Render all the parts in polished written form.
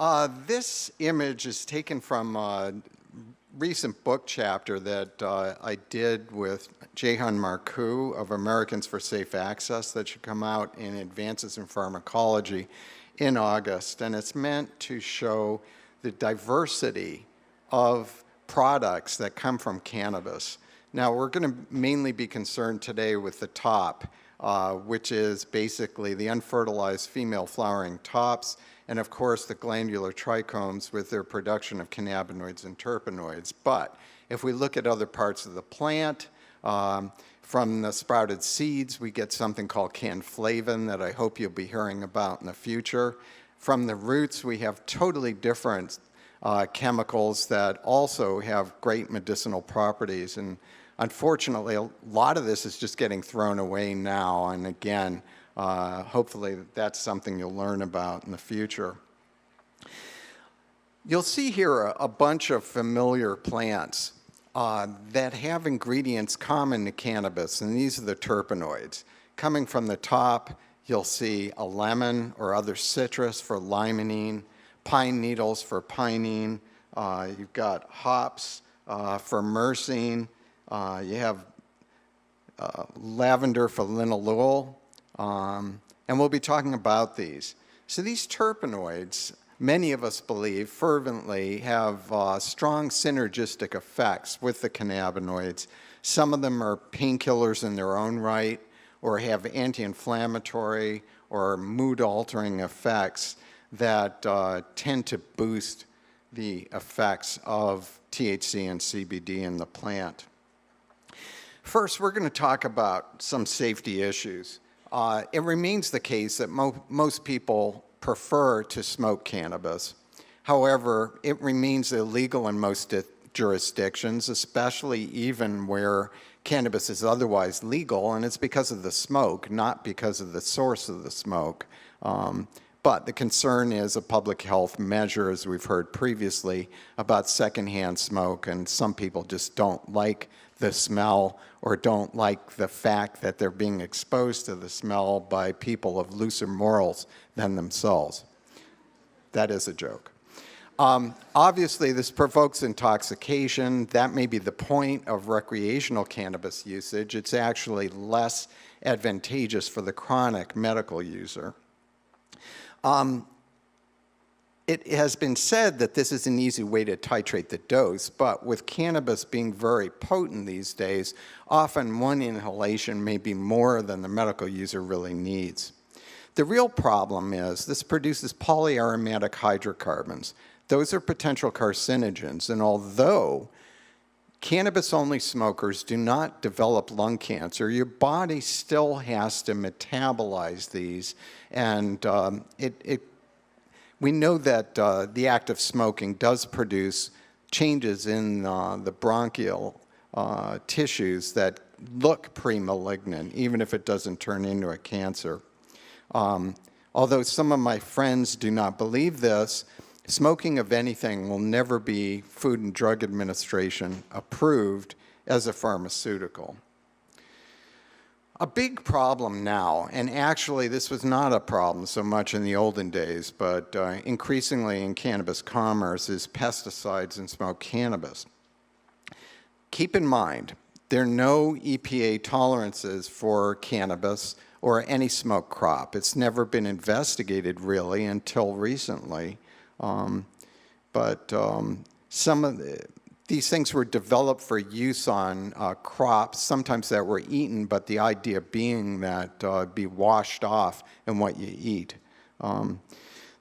This image is taken from a recent book chapter that I did with Jehan Marcoux of Americans for Safe Access that should come out in Advances in Pharmacology in August. And it's meant to show the diversity of products that come from cannabis. Now, we're going to mainly be concerned today with the top, which is basically the unfertilized female flowering tops, and of course the glandular trichomes with their production of cannabinoids and terpenoids. But if we look at other parts of the plant, from the sprouted seeds, we get something called canflavin that I hope you'll be hearing about in the future. From the roots, we have totally different chemicals that also have great medicinal properties. And unfortunately, a lot of this is just getting thrown away now. And again, hopefully that's something you'll learn about in the future. You'll see here a bunch of familiar plants that have ingredients common to cannabis, and these are the terpenoids. Coming from the top, you'll see a lemon or other citrus for limonene, pine needles for pinene, you've got hops for myrcene, you have lavender for linalool, and we'll be talking about these. So these terpenoids, many of us believe fervently, have strong synergistic effects with the cannabinoids. Some of them are painkillers in their own right, or have anti-inflammatory or mood-altering effects that tend to boost the effects of THC and CBD in the plant. First, we're going to talk about some safety issues. It remains the case that most people prefer to smoke cannabis. However, it remains illegal in most jurisdictions, especially even where cannabis is otherwise legal, and it's because of the smoke, not because of the source of the smoke. But the concern is a public health measure, as we've heard previously, about secondhand smoke, and some people just don't like the smell or don't like the fact that they're being exposed to the smell by people of looser morals than themselves. That is a joke. Obviously, this provokes intoxication. That may be the point of recreational cannabis usage. It's actually less advantageous for the chronic medical user. It has been said that this is an easy way to titrate the dose, but with cannabis being very potent these days, often one inhalation may be more than the medical user really needs. The real problem is this produces polyaromatic hydrocarbons. Those are potential carcinogens, and although cannabis-only smokers do not develop lung cancer, your body still has to metabolize these, and we know that the act of smoking does produce changes in the bronchial tissues that look pre-malignant, even if it doesn't turn into a cancer. Although some of my friends do not believe this, smoking of anything will never be Food and Drug Administration approved as a pharmaceutical. A big problem now, and actually this was not a problem so much in the olden days, but increasingly in cannabis commerce, is pesticides in smoked cannabis. Keep in mind, there are no EPA tolerances for cannabis or any smoke crop. It's never been investigated really until recently. Some of these things were developed for use on crops, sometimes that were eaten, but the idea being that be washed off in what you eat.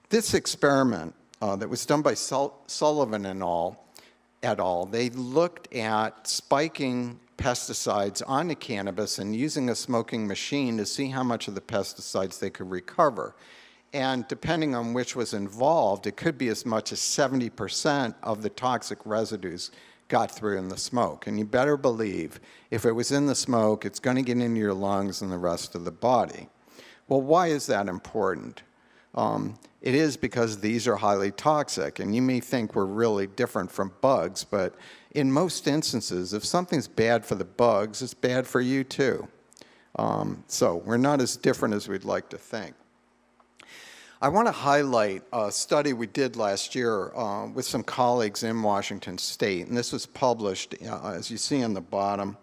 This experiment that was done by Sullivan et al., they looked at spiking pesticides onto cannabis and using a smoking machine to see how much of the pesticides they could recover. And depending on which was involved, it could be as much as 70% of the toxic residues got through in the smoke. And you better believe, if it was in the smoke, it's going to get into your lungs and the rest of the body. Well, why is that important? It is because these are highly toxic, and you may think we're really different from bugs, but in most instances, if something's bad for the bugs, it's bad for you too. So we're not as different as we'd like to think. I want to highlight a study we did last year with some colleagues in Washington State, and this was published, as you see on the bottom,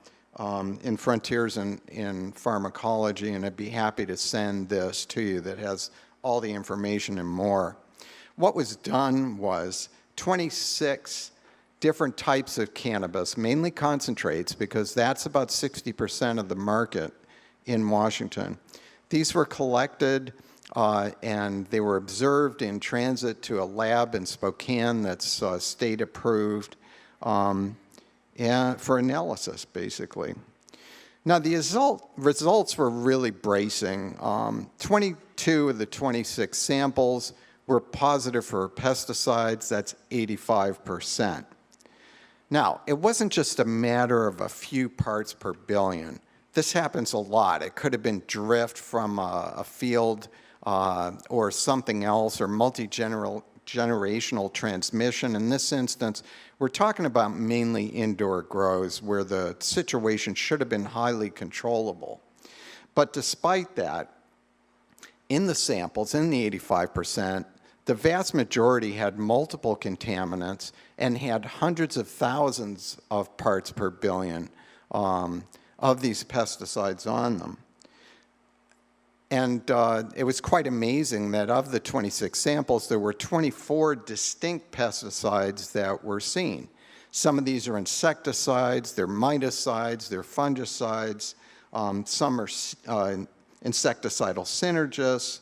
in Frontiers in Pharmacology, and I'd be happy to send this to you that has all the information and more. What was done was 26 different types of cannabis, mainly concentrates, because that's about 60% of the market in Washington. These were collected and they were observed in transit to a lab in Spokane that's state approved and for analysis, basically. Now, the results were really bracing. 22 of the 26 samples were positive for pesticides. That's 85%. Now, it wasn't just a matter of a few parts per billion. This happens a lot. It could have been drift from a field or something else, or multi-generational transmission. In this instance, we're talking about mainly indoor grows where the situation should have been highly controllable. But despite that, in the samples, in the 85%, the vast majority had multiple contaminants and had hundreds of thousands of parts per billion of these pesticides on them. And it was quite amazing that of the 26 samples, there were 24 distinct pesticides that were seen. Some of these are insecticides, they're miticides, they're fungicides, some are insecticidal synergists,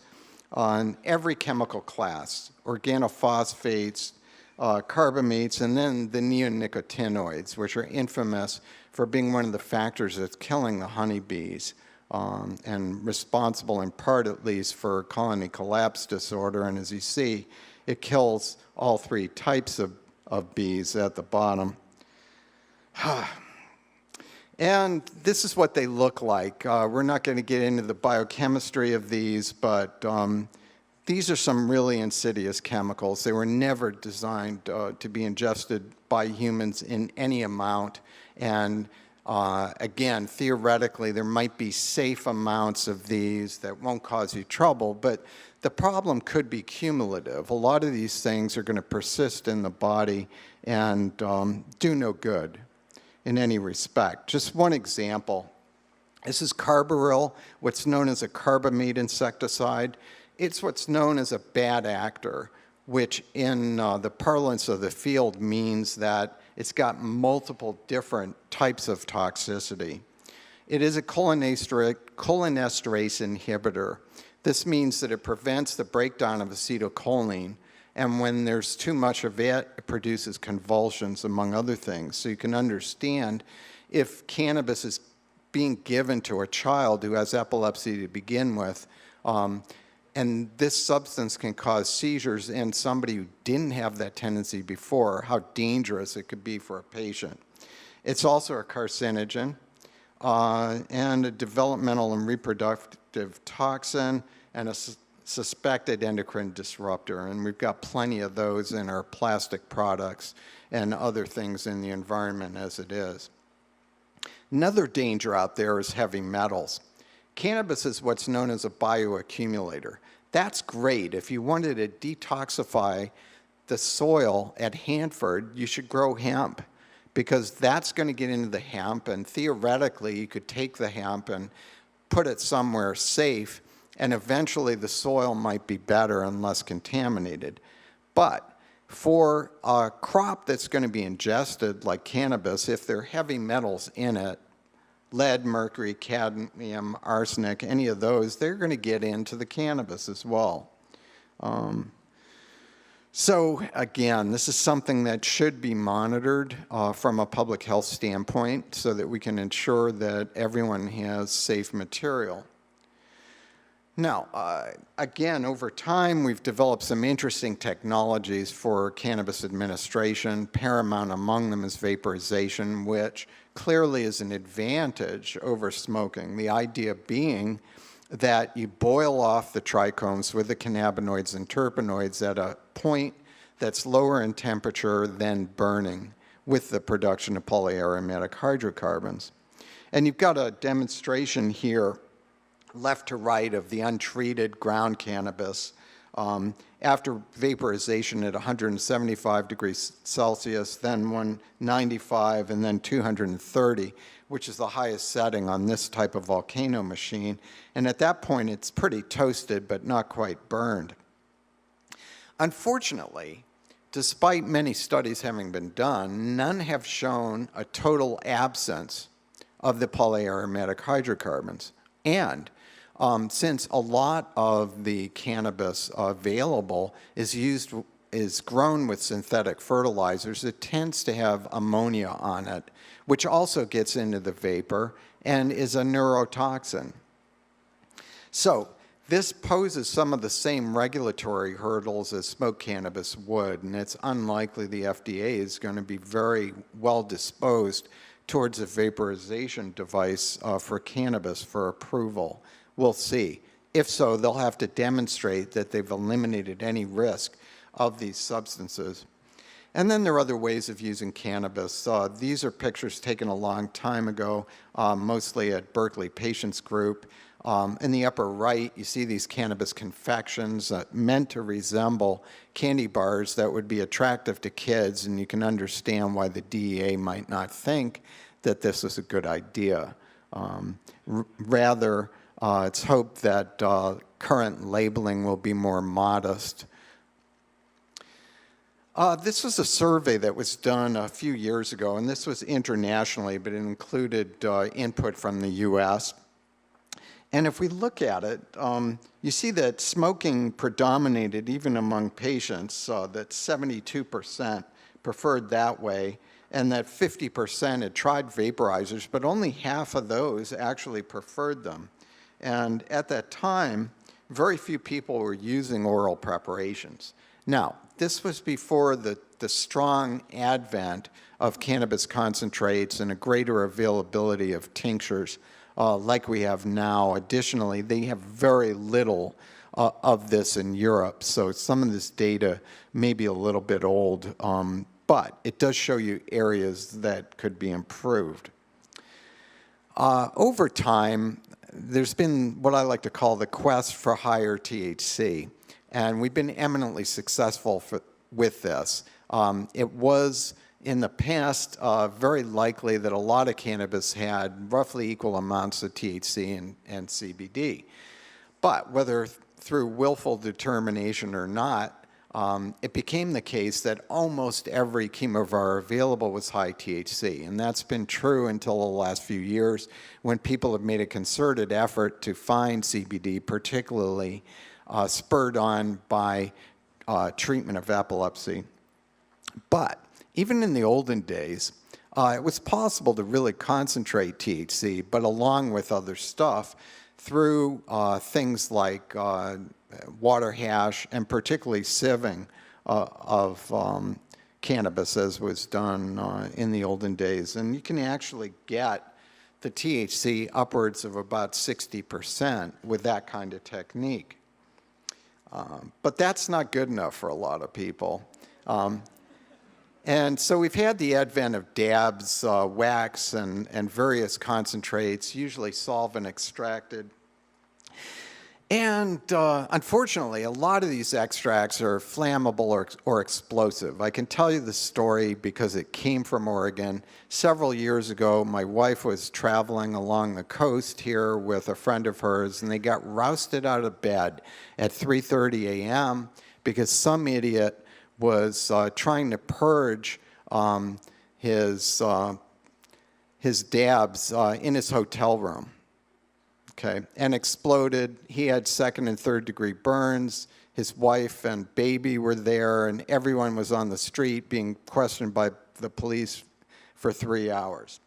on every chemical class, organophosphates, carbamates, and then the neonicotinoids, which are infamous for being one of the factors that's killing the honeybees and responsible in part, at least, for colony collapse disorder. And as you see, it kills all three types of bees at the bottom. And this is what they look like. We're not going to get into the biochemistry of these, but these are some really insidious chemicals. They were never designed to be ingested by humans in any amount. And again, theoretically, there might be safe amounts of these that won't cause you trouble, but the problem could be cumulative. A lot of these things are going to persist in the body and do no good in any respect. Just one example. This is carbaryl, what's known as a carbamate insecticide. It's what's known as a bad actor, which in the parlance of the field means that it's got multiple different types of toxicity. It is a cholinesterase inhibitor. This means that it prevents the breakdown of acetylcholine, and when there's too much of it, it produces convulsions, among other things. So you can understand if cannabis is being given to a child who has epilepsy to begin with, and this substance can cause seizures in somebody who didn't have that tendency before, how dangerous it could be for a patient. It's also a carcinogen and a developmental and reproductive toxin and a suspected endocrine disruptor, and we've got plenty of those in our plastic products and other things in the environment as it is. Another danger out there is heavy metals. Cannabis is what's known as a bioaccumulator. That's great. If you wanted to detoxify the soil at Hanford, you should grow hemp, because that's going to get into the hemp, and theoretically you could take the hemp and put it somewhere safe, and eventually the soil might be better and less contaminated. But for a crop that's going to be ingested, like cannabis, if there are heavy metals in it, lead, mercury, cadmium, arsenic, any of those, they're going to get into the cannabis as well. So again, this is something that should be monitored from a public health standpoint so that we can ensure that everyone has safe material. Now, again, over time, we've developed some interesting technologies for cannabis administration. Paramount among them is vaporization, which clearly is an advantage over smoking. The idea being that you boil off the trichomes with the cannabinoids and terpenoids at a point that's lower in temperature than burning with the production of polyaromatic hydrocarbons. And you've got a demonstration here left to right of the untreated ground cannabis after vaporization at 175 degrees Celsius, then 195, and then 230, which is the highest setting on this type of volcano machine. And at that point, it's pretty toasted, but not quite burned. Unfortunately, despite many studies having been done, none have shown a total absence of the polyaromatic hydrocarbons. And since a lot of the cannabis available is grown with synthetic fertilizers, it tends to have ammonia on it, which also gets into the vapor and is a neurotoxin. So this poses some of the same regulatory hurdles as smoked cannabis would, and it's unlikely the FDA is going to be very well disposed towards a vaporization device for cannabis for approval. We'll see. If so, they'll have to demonstrate that they've eliminated any risk of these substances. And then there are other ways of using cannabis. These are pictures taken a long time ago, mostly at Berkeley Patients Group. In the upper right, you see these cannabis confections meant to resemble candy bars that would be attractive to kids, and you can understand why the DEA might not think that this is a good idea. Rather, it's hoped that current labeling will be more modest. This was a survey that was done a few years ago, and this was internationally, but it included input from the U.S. And if we look at it, you see that smoking predominated even among patients, that 72% preferred that way, and that 50% had tried vaporizers, but only half of those actually preferred them. And at that time, very few people were using oral preparations. Now, this was before the strong advent of cannabis concentrates and a greater availability of tinctures like we have now. Additionally, they have very little of this in Europe, so some of this data may be a little bit old, but it does show you areas that could be improved. Over time, there's been what I like to call the quest for higher THC, and we've been eminently successful with this. It was in the past very likely that a lot of cannabis had roughly equal amounts of THC and CBD. But whether through willful determination or not, it became the case that almost every chemovar available was high THC. And that's been true until the last few years when people have made a concerted effort to find CBD, particularly spurred on by treatment of epilepsy. But even in the olden days, it was possible to really concentrate THC, but along with other stuff, through things like water hash and particularly sieving of cannabis, as was done in the olden days. And you can actually get the THC upwards of about 60% with that kind of technique. But that's not good enough for a lot of people. And so we've had the advent of dabs, wax, and various concentrates, usually solvent extracted. And unfortunately, a lot of these extracts are flammable or explosive. I can tell you the story because it came from Oregon. Several years ago, my wife was traveling along the coast here with a friend of hers, and they got rousted out of bed at 3:30 a.m. because some idiot was trying to purge his dabs in his hotel room. Okay, and exploded. He had second and third degree burns. His wife and baby were there, and everyone was on the street being questioned by the police for 3 hours.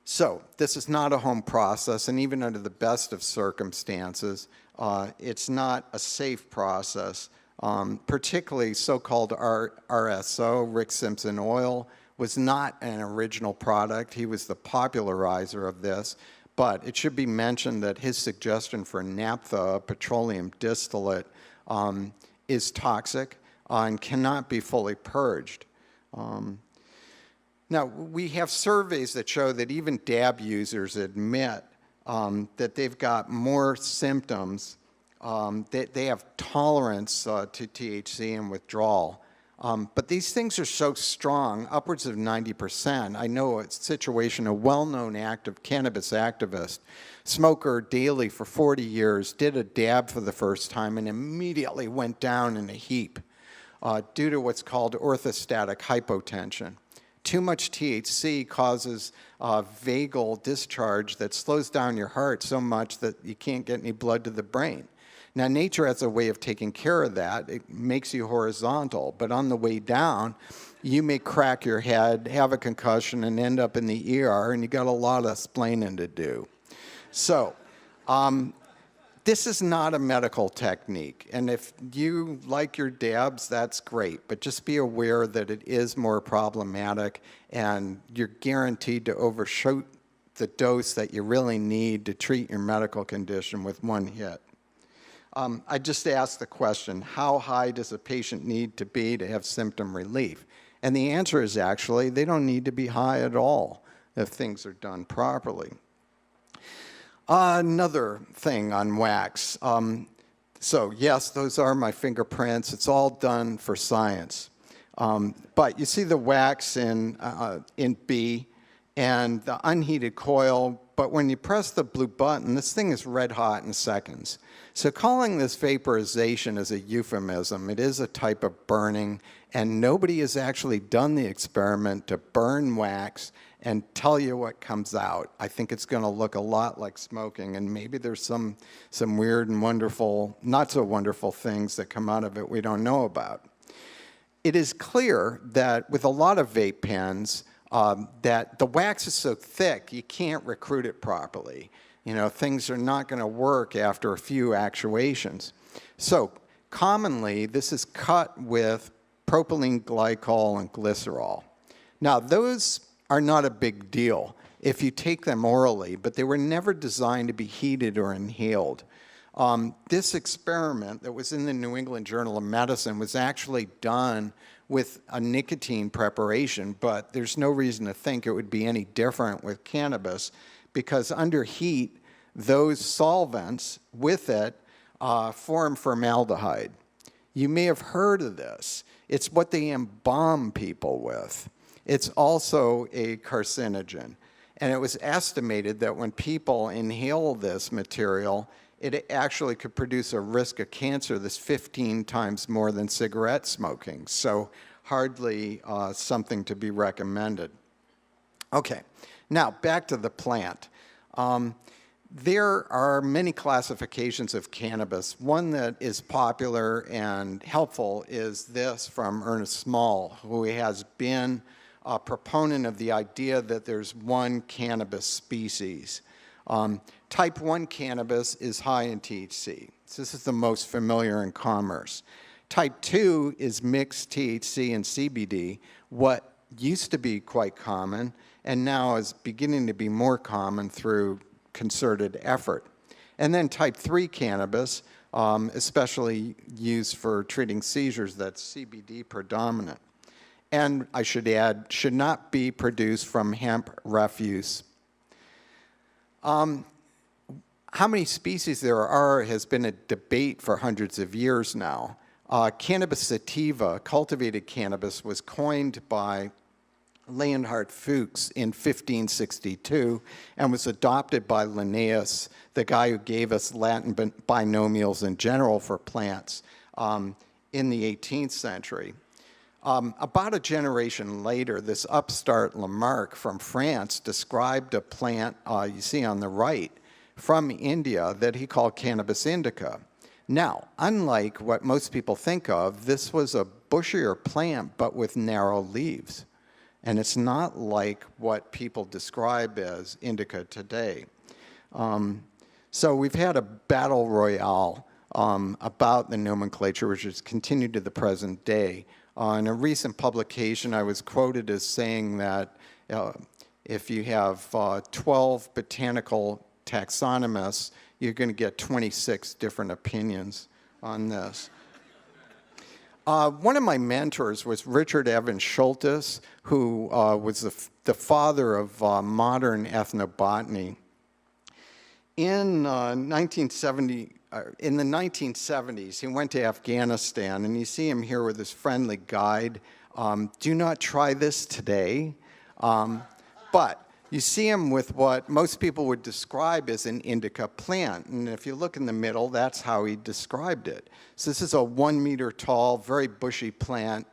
So this is not a home process, and even under the best of circumstances, it's not a safe process. Particularly so-called RSO, Rick Simpson oil, was not an original product. He was the popularizer of this. But it should be mentioned that his suggestion for naphtha, petroleum distillate, is toxic and cannot be fully purged. Now, we have surveys that show that even dab users admit that they've got more symptoms they have tolerance to THC and withdrawal. But these things are so strong, upwards of 90%. I know a situation, a well-known active cannabis activist, smoker daily for 40 years, did a dab for the first time and immediately went down in a heap due to what's called orthostatic hypotension. Too much THC causes vagal discharge that slows down your heart so much that you can't get any blood to the brain. Now, nature has a way of taking care of that. It makes you horizontal, but on the way down, you may crack your head, have a concussion, and end up in the ER, and you got a lot of explaining to do. So, this is not a medical technique, and if you like your dabs, that's great, but just be aware that it is more problematic, and you're guaranteed to overshoot the dose that you really need to treat your medical condition with one hit. I just asked the question, how high does a patient need to be to have symptom relief? And the answer is actually, they don't need to be high at all if things are done properly. Another thing on wax. So yes, those are my fingerprints. It's all done for science. But you see the wax in B and the unheated coil, but when you press the blue button, this thing is red hot in seconds. So calling this vaporization is a euphemism. It is a type of burning, and nobody has actually done the experiment to burn wax and tell you what comes out. I think it's going to look a lot like smoking, and maybe there's some weird and wonderful, not so wonderful things that come out of it we don't know about. It is clear that with a lot of vape pens, that the wax is so thick you can't recruit it properly. You know, things are not going to work after a few actuations. So commonly, this is cut with propylene glycol and glycerol. Now, those are not a big deal if you take them orally, but they were never designed to be heated or inhaled. This experiment that was in the New England Journal of Medicine was actually done with a nicotine preparation, but there's no reason to think it would be any different with cannabis, because under heat, those solvents with it form formaldehyde. You may have heard of this. It's what they embalm people with. It's also a carcinogen. And it was estimated that when people inhale this material, it actually could produce a risk of cancer that's 15 times more than cigarette smoking. So hardly something to be recommended. Okay, now back to the plant. There are many classifications of cannabis. One that is popular and helpful is this from Ernest Small, who has been a proponent of the idea that there's one cannabis species. Type 1 cannabis is high in THC. So this is the most familiar in commerce. Type 2 is mixed THC and CBD, what used to be quite common and now is beginning to be more common through concerted effort. And then type 3 cannabis, especially used for treating seizures, that's CBD predominant. And I should add, should not be produced from hemp refuse. How many species there are has been a debate for hundreds of years now. Cannabis sativa, cultivated cannabis, was coined by Leonhard Fuchs in 1562 and was adopted by Linnaeus, the guy who gave us Latin binomials in general for plants, in the 18th century. About a generation later, this upstart Lamarck from France described a plant you see on the right from India that he called Cannabis indica. Now, unlike what most people think of, this was a bushier plant but with narrow leaves. And it's not like what people describe as indica today. So we've had a battle royale about the nomenclature, which has continued to the present day. In a recent publication, I was quoted as saying that if you have 12 botanical taxonomists, you're going to get 26 different opinions on this. One of my mentors was Richard Evans Schultes, who was the father of modern ethnobotany. In 1970s, he went to Afghanistan, and you see him here with his friendly guide. Do not try this today. But you see him with what most people would describe as an indica plant. And if you look in the middle, that's how he described it. So this is a 1 meter tall, very bushy plant,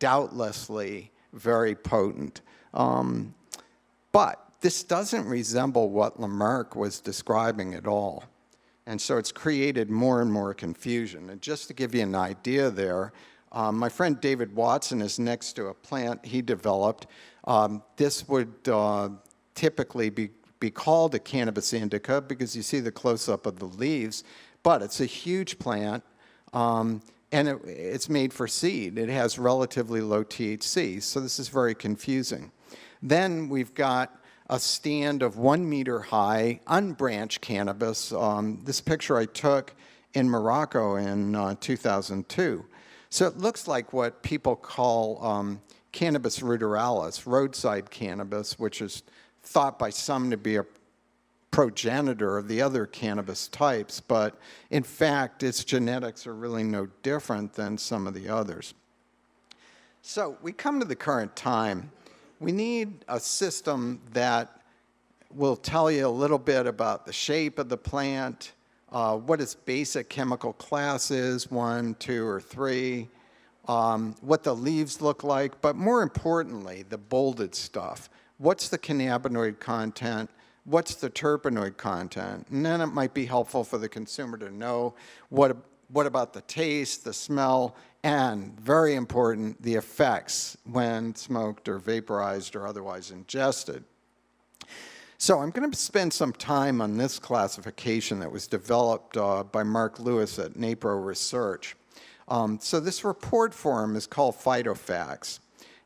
doubtlessly very potent. But this doesn't resemble what Lamarck was describing at all. And so it's created more and more confusion. And just to give you an idea there, my friend David Watson is next to a plant he developed. This would typically be called a cannabis indica because you see the close-up of the leaves, but it's a huge plant, and it's made for seed. It has relatively low THC, so this is very confusing. Then we've got a stand of 1 meter high, unbranched cannabis. This picture I took in Morocco in 2002. So it looks like what people call Cannabis ruderalis, roadside cannabis, which is thought by some to be a progenitor of the other cannabis types, but in fact, its genetics are really no different than some of the others. So we come to the current time. We need a system that will tell you a little bit about the shape of the plant, what its basic chemical class is, 1, 2, or 3, what the leaves look like, but more importantly, the bolded stuff. What's the cannabinoid content? What's the terpenoid content? And then it might be helpful for the consumer to know what about the taste, the smell, and very important, the effects when smoked or vaporized or otherwise ingested. So I'm going to spend some time on this classification that was developed by Mark Lewis at NAPRO Research. So this report form is called Phytofacts.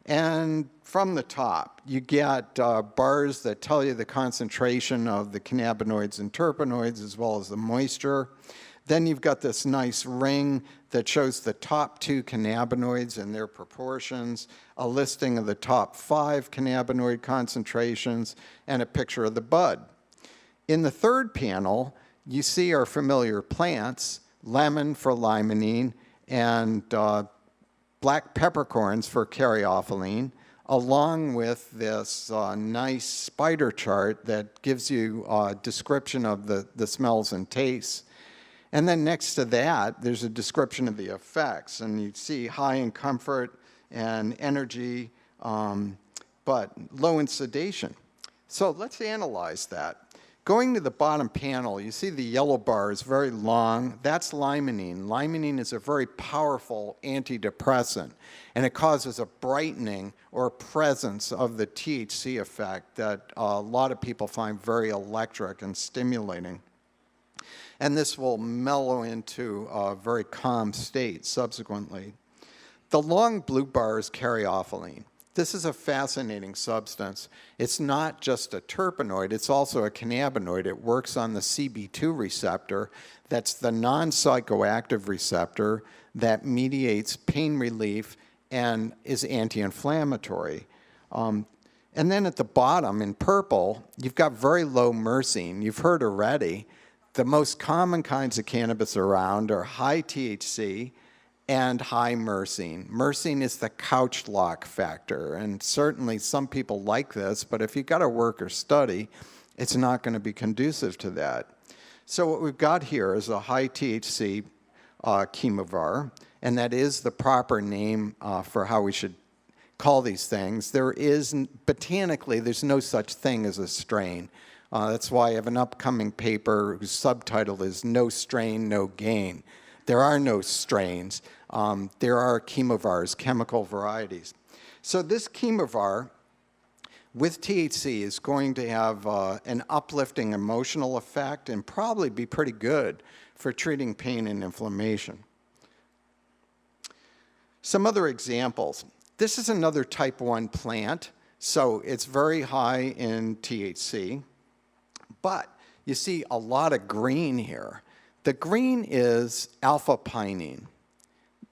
And from the top, you get bars that tell you the concentration of the cannabinoids and terpenoids as well as the moisture. Then you've got this nice ring that shows the top 2 cannabinoids and their proportions, a listing of the top 5 cannabinoid concentrations, and a picture of the bud. In the third panel, you see our familiar plants, lemon for limonene, and black peppercorns for caryophyllene, along with this nice spider chart that gives you a description of the smells and tastes. And then next to that, there's a description of the effects. And you see high in comfort and energy, but low in sedation. So let's analyze that. Going to the bottom panel, you see the yellow bar is very long. That's limonene. Limonene is a very powerful antidepressant, and it causes a brightening or presence of the THC effect that a lot of people find very electric and stimulating. And this will mellow into a very calm state subsequently. The long blue bar is caryophyllene. This is a fascinating substance. It's not just a terpenoid, it's also a cannabinoid. It works on the CB2 receptor. That's the non-psychoactive receptor that mediates pain relief and is anti-inflammatory. And then at the bottom, in purple, you've got very low myrcene. You've heard already, the most common kinds of cannabis around are high THC and high myrcene. Myrcene is the couch lock factor, and certainly some people like this, but if you've got to work or study, it's not going to be conducive to that. So what we've got here is a high THC chemovar, and that is the proper name for how we should call these things. There is, botanically, there's no such thing as a strain. That's why I have an upcoming paper whose subtitle is No Strain, No Gain. There are no strains. There are chemovars, chemical varieties. So this chemovar with THC is going to have an uplifting emotional effect and probably be pretty good for treating pain and inflammation. Some other examples. This is another type 1 plant, so it's very high in THC, but you see a lot of green here. The green is alpha-pinene.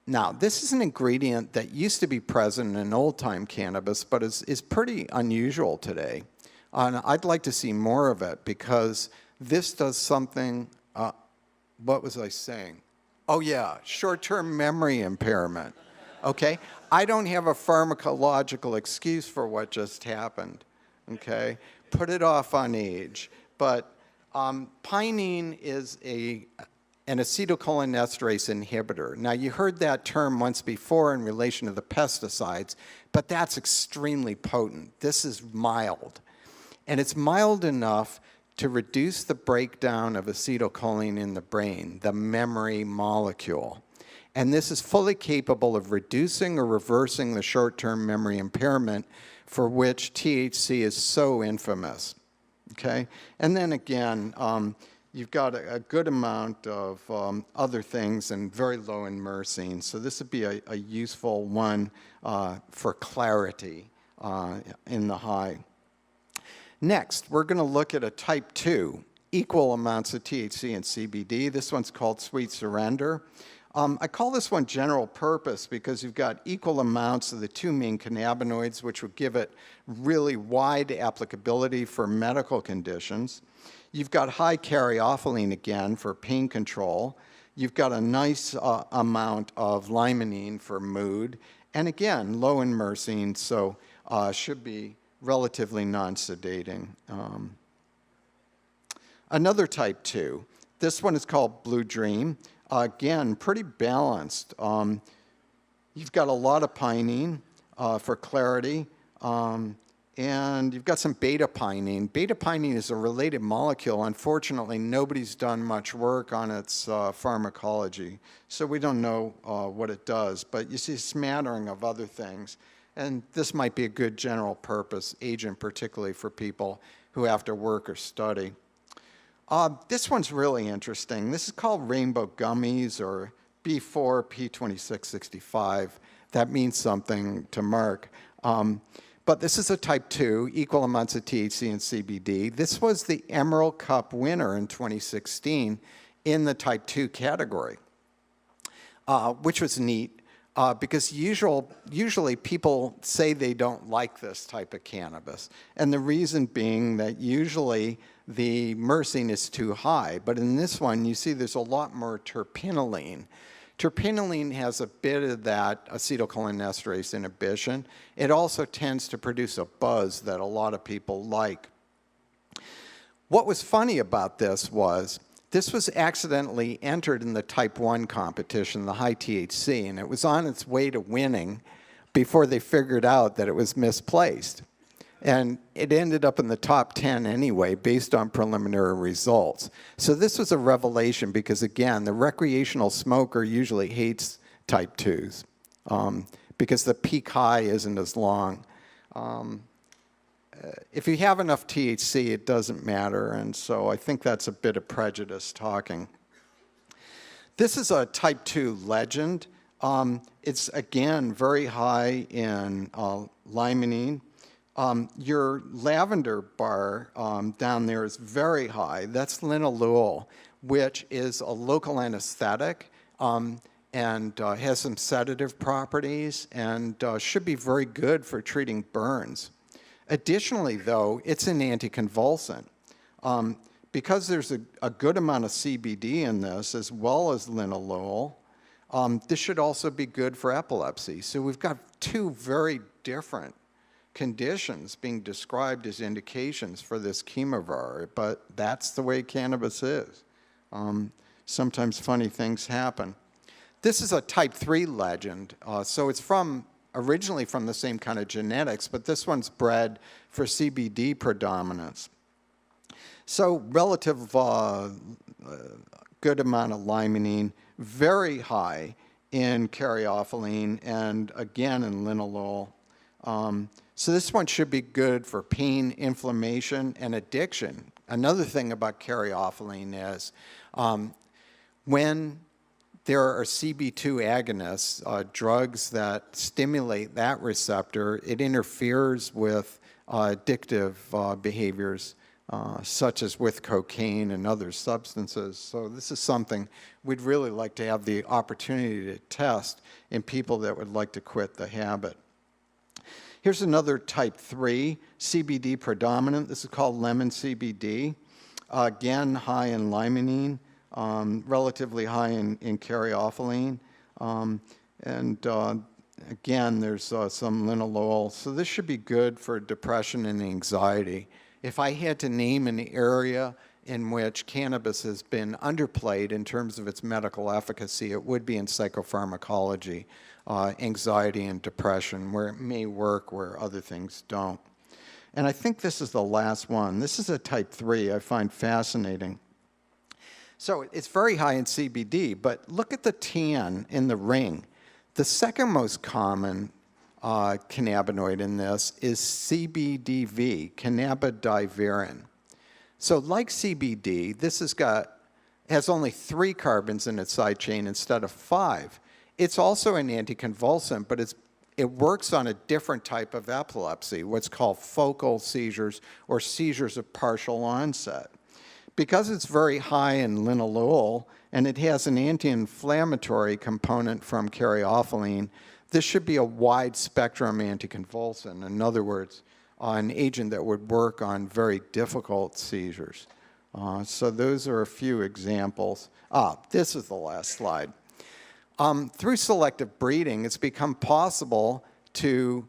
Now, this is an ingredient that used to be present in old-time cannabis, but is pretty unusual today. And I'd like to see more of it because This does something, what was I saying? Oh yeah, short-term memory impairment, okay? I don't have a pharmacological excuse for what just happened, okay? Put it off on age. But pinene is an acetylcholinesterase inhibitor. Now, you heard that term once before in relation to the pesticides, but that's extremely potent. This is mild. And it's mild enough to reduce the breakdown of acetylcholine in the brain, the memory molecule. And this is fully capable of reducing or reversing the short-term memory impairment for which THC is so infamous, okay? And then again, you've got a good amount of other things and very low in myrcene. So this would be a useful one for clarity in the high. Next, we're going to look at a type 2, equal amounts of THC and CBD. This one's called Sweet Surrender. I call this one general purpose because you've got equal amounts of the two main cannabinoids, which would give it really wide applicability for medical conditions. You've got high caryophyllene again for pain control. You've got a nice amount of limonene for mood. And again, low in myrcene, so should be relatively non-sedating. Another type 2, this one is called Blue Dream. Again, pretty balanced. You've got a lot of pinene for clarity, and you've got some beta-pinene. Beta-pinene is a related molecule. Unfortunately, nobody's done much work on its pharmacology, so we don't know what it does, but you see a smattering of other things. And this might be a good general purpose agent, particularly for people who have to work or study. This one's really interesting. This is called Rainbow Gummies, or B4P2665. That means something to Mark. But this is a type 2, equal amounts of THC and CBD. This was the Emerald Cup winner in 2016 in the type 2 category, which was neat. Because usually people say they don't like this type of cannabis. And the reason being that usually the myrcene is too high. But in this one, you see there's a lot more terpinolene. Terpinolene has a bit of that acetylcholinesterase inhibition. It also tends to produce a buzz that a lot of people like. What was funny about this was accidentally entered in the type 1 competition, the high THC, and it was on its way to winning before they figured out that it was misplaced. And it ended up in the top 10 anyway, based on preliminary results. So this was a revelation because, again, the recreational smoker usually hates type 2s because the peak high isn't as long. If you have enough THC, it doesn't matter, and so I think that's a bit of prejudice talking. This is a type 2 legend. It's, again, very high in limonene. Your lavender bar down there is very high. That's linalool, which is a local anesthetic and has some sedative properties and should be very good for treating burns. Additionally, though, it's an anticonvulsant. Because there's a good amount of CBD in this, as well as linalool, this should also be good for epilepsy. So we've got two very different conditions being described as indications for this chemovar, but that's the way cannabis is. Sometimes funny things happen. This is a type 3 legend, so it's originally from the same kind of genetics, but this one's bred for CBD predominance. So relative good amount of limonene, very high in caryophyllene, and again in linalool. So this one should be good for pain, inflammation, and addiction. Another thing about caryophyllene is when there are CB2 agonists, drugs that stimulate that receptor, it interferes with addictive behaviors, such as with cocaine and other substances. So this is something we'd really like to have the opportunity to test in people that would like to quit the habit. Here's another type 3, CBD predominant. This is called lemon CBD. Again, high in limonene, relatively high in caryophyllene. Again, there's some linalool. So this should be good for depression and anxiety. If I had to name an area in which cannabis has been underplayed in terms of its medical efficacy, it would be in psychopharmacology, anxiety and depression, where it may work where other things don't. And I think this is the last one. This is a type 3 I find fascinating. So it's very high in CBD, but look at the tan in the ring. The second most common cannabinoid in this is CBDV, cannabidivarin. So like CBD, this has only 3 carbons in its side chain instead of 5. It's also an anticonvulsant, but it works on a different type of epilepsy, what's called focal seizures or seizures of partial onset. Because it's very high in linalool and it has an anti-inflammatory component from caryophyllene, this should be a wide spectrum anticonvulsant. In other words, an agent that would work on very difficult seizures. So those are a few examples. This is the last slide. Through selective breeding, it's become possible to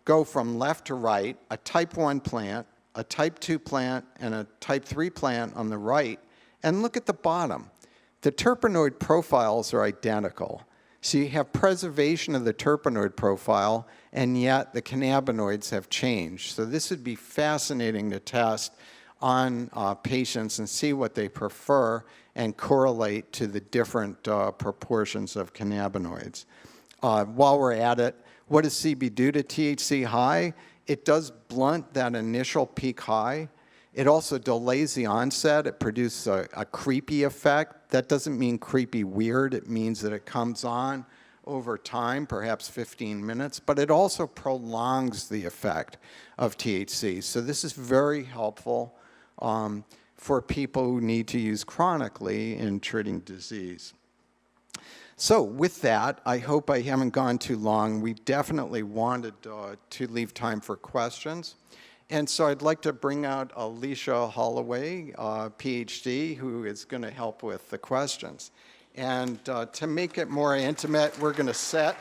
go from left to right, a type 1 plant, a type 2 plant, and a type 3 plant on the right, and look at the bottom. The terpenoid profiles are identical. So you have preservation of the terpenoid profile, and yet the cannabinoids have changed. So this would be fascinating to test on patients and see what they prefer and correlate to the different proportions of cannabinoids. While we're at it, what does CB do to THC high? It does blunt that initial peak high. It also delays the onset. It produces a creepy effect. That doesn't mean creepy weird. It means that it comes on over time, perhaps 15 minutes, but it also prolongs the effect of THC. So this is very helpful for people who need to use chronically in treating disease. So with that, I hope I haven't gone too long. We definitely wanted to leave time for questions. And so I'd like to bring out Alicia Holloway, PhD, who is going to help with the questions. And to make it more intimate, we're going to set.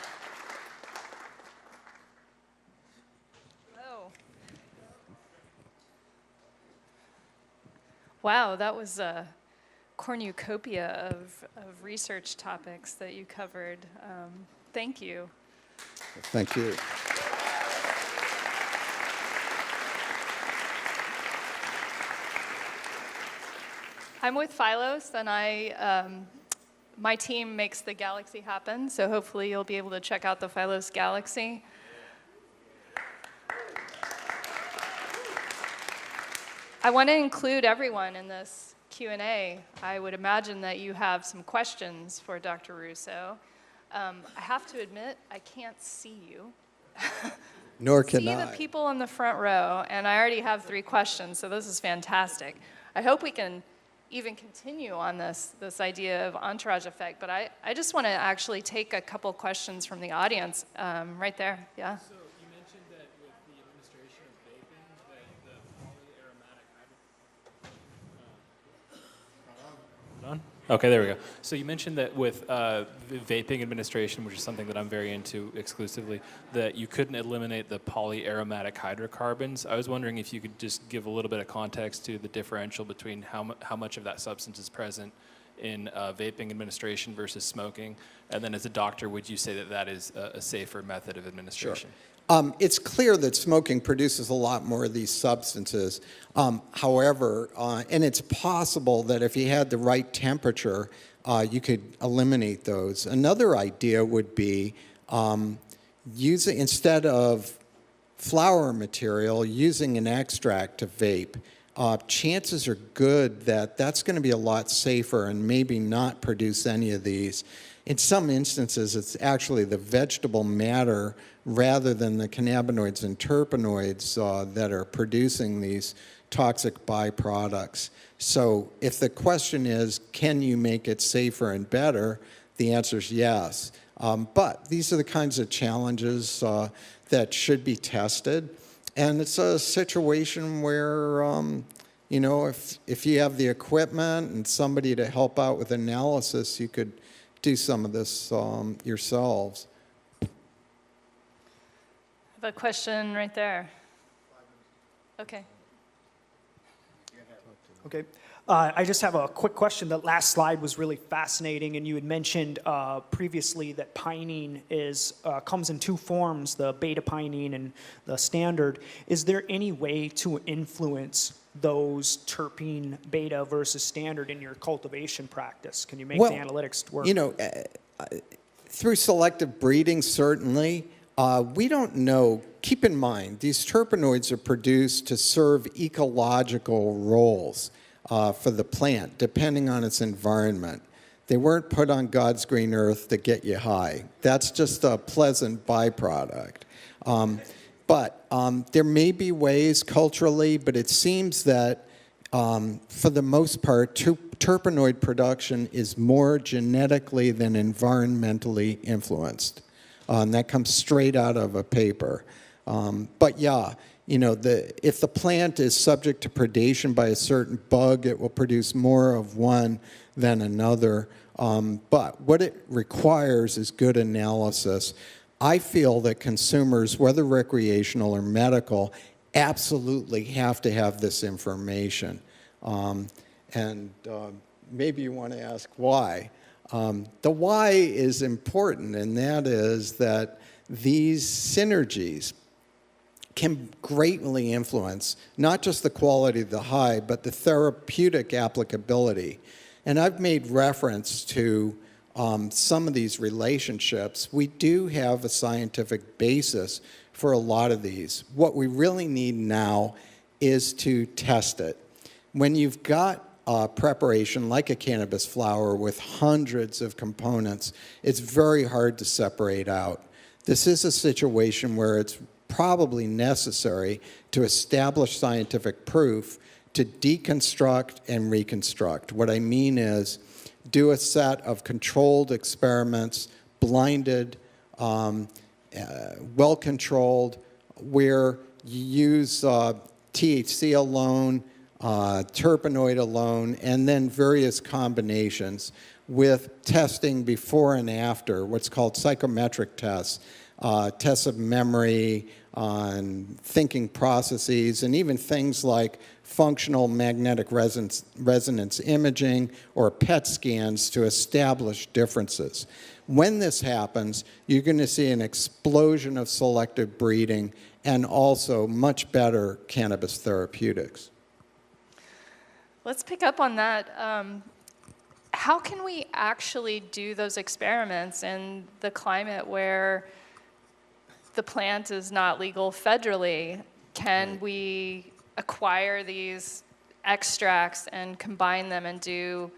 Hello. Wow, that was a cornucopia of research topics that you covered. Thank you. Thank you. I'm with Phylos, and my team makes the galaxy happen, so hopefully you'll be able to check out the Phylos Galaxy. I want to include everyone in this Q&A. I would imagine that you have some questions for Dr. Russo. I have to admit, I can't see you. Nor can I. See the people in the front row, and I already have 3 questions, so this is fantastic. I hope we can even continue on this idea of entourage effect, but I just want to actually take a couple questions from the audience. Right there, yeah? So you mentioned that with the administration of vaping, the polyaromatic Okay, there we go. So you mentioned that with vaping administration, which is something that I'm very into exclusively, that you couldn't eliminate the polyaromatic hydrocarbons. I was wondering if you could just give a little bit of context to the differential between how much of that substance is present in vaping administration versus smoking, and then as a doctor, would you say that that is a safer method of administration? Sure. It's clear that smoking produces a lot more of these substances. However, and it's possible that if you had the right temperature, you could eliminate those. Another idea would be using, instead of flower material, using an extract to vape. Chances are good that that's going to be a lot safer and maybe not produce any of these. In some instances, it's actually the vegetable matter rather than the cannabinoids and terpenoids that are producing these toxic byproducts. So if the question is, can you make it safer and better, the answer is yes. But these are the kinds of challenges that should be tested. And it's a situation where You know, if you have the equipment and somebody to help out with analysis, you could do some of this yourselves. I have a question right there. Okay. Okay. I just have a quick question. The last slide was really fascinating, and you had mentioned previously that pinene comes in two forms, the beta pinene and the standard. Is there any way to influence those terpene beta versus standard in your cultivation practice? Can you make the analytics work? You know, through selective breeding, certainly. We don't know. Keep in mind, these terpenoids are produced to serve ecological roles for the plant, depending on its environment. They weren't put on God's green earth to get you high. That's just a pleasant byproduct. But there may be ways culturally, but it seems that for the most part, terpenoid production is more genetically than environmentally influenced. And that comes straight out of a paper. But yeah, you know, if the plant is subject to predation by a certain bug, it will produce more of one than another. But what it requires is good analysis. I feel that consumers, whether recreational or medical, absolutely have to have this information. Maybe you want to ask why. The why is important, and that is that these synergies can greatly influence not just the quality of the high, but the therapeutic applicability. And I've made reference to some of these relationships. We do have a scientific basis for a lot of these. What we really need now is to test it. When you've got preparation like a cannabis flower with hundreds of components, it's very hard to separate out. This is a situation where it's probably necessary to establish scientific proof to deconstruct and reconstruct. What I mean is do a set of controlled experiments, blinded, well-controlled, where you use THC alone, terpenoid alone, and then various combinations with testing before and after, what's called psychometric tests, tests of memory, on thinking processes, and even things like functional magnetic resonance imaging or PET scans to establish differences. When this happens, you're going to see an explosion of selective breeding and also much better cannabis therapeutics. Let's pick up on that. How can we actually do those experiments in the climate where the plant is not legal federally? Can we acquire these extracts and combine them and do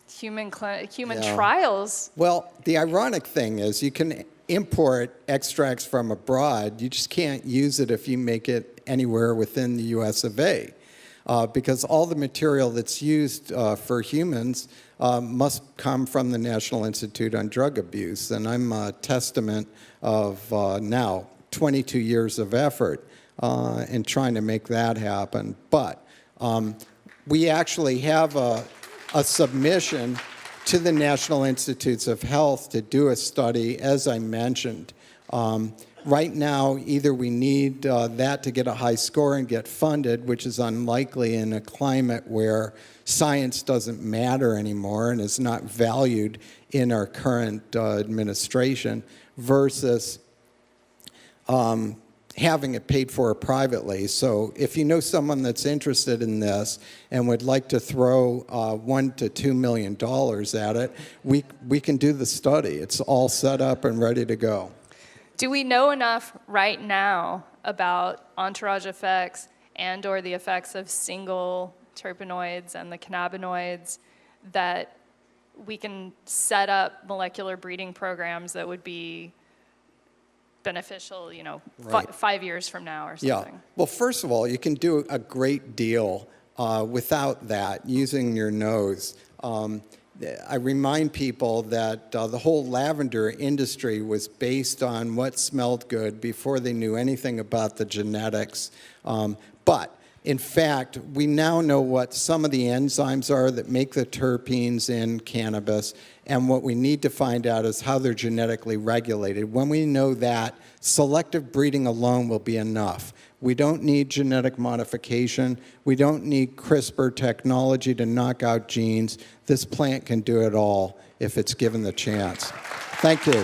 human trials? Well, the ironic thing is you can import extracts from abroad. You just can't use it if you make it anywhere within the US of A. Because all the material that's used for humans must come from the National Institute on Drug Abuse. And I'm a testament of now 22 years of effort in trying to make that happen. But we actually have a submission to the National Institutes of Health to do a study, as I mentioned. Right now, either we need that to get a high score and get funded, which is unlikely in a climate where science doesn't matter anymore and is not valued in our current administration, versus having it paid for privately. So if you know someone that's interested in this and would like to throw $1 to $2 million at it, we can do the study. It's all set up and ready to go. Do we know enough right now about entourage effects and or the effects of single terpenoids and the cannabinoids that we can set up molecular breeding programs that would be beneficial, you know, Right. 5 years from now or something? Yeah. Well, first of all, you can do a great deal without that, using your nose. I remind people that the whole lavender industry was based on what smelled good before they knew anything about the genetics. But In fact, we now know what some of the enzymes are that make the terpenes in cannabis, and what we need to find out is how they're genetically regulated. When we know that, selective breeding alone will be enough. We don't need genetic modification. We don't need CRISPR technology to knock out genes. This plant can do it all if it's given the chance. Thank you.